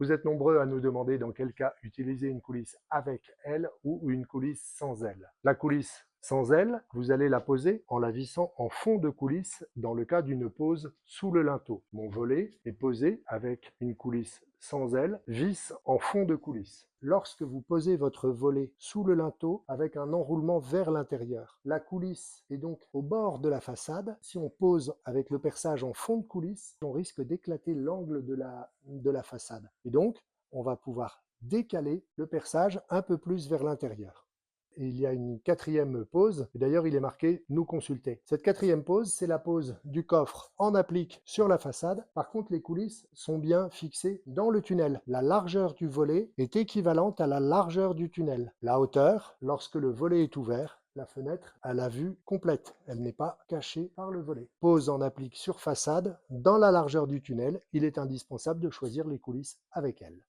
Vous êtes nombreux à nous demander dans quel cas utiliser une coulisse avec aile ou une coulisse sans aile. La coulisse sans aile, vous allez la poser en la vissant en fond de coulisse dans le cas d'une pose sous le linteau. Mon volet est posé avec une coulisse sans aile, vis en fond de coulisse. Lorsque vous posez votre volet sous le linteau avec un enroulement vers l'intérieur, la coulisse est donc au bord de la façade. Si on pose avec le perçage en fond de coulisse, on risque d'éclater l'angle de la façade. Et donc, on va pouvoir décaler le perçage un peu plus vers l'intérieur. Et il y a une quatrième pose, et d'ailleurs il est marqué nous consulter. Cette quatrième pose, c'est la pose du coffre en applique sur la façade. Par contre, les coulisses sont bien fixées dans le tunnel. La largeur du volet est équivalente à la largeur du tunnel. La hauteur, lorsque le volet est ouvert, la fenêtre a la vue complète, elle n'est pas cachée par le volet. Pose en applique sur façade, dans la largeur du tunnel, il est indispensable de choisir les coulisses avec elle.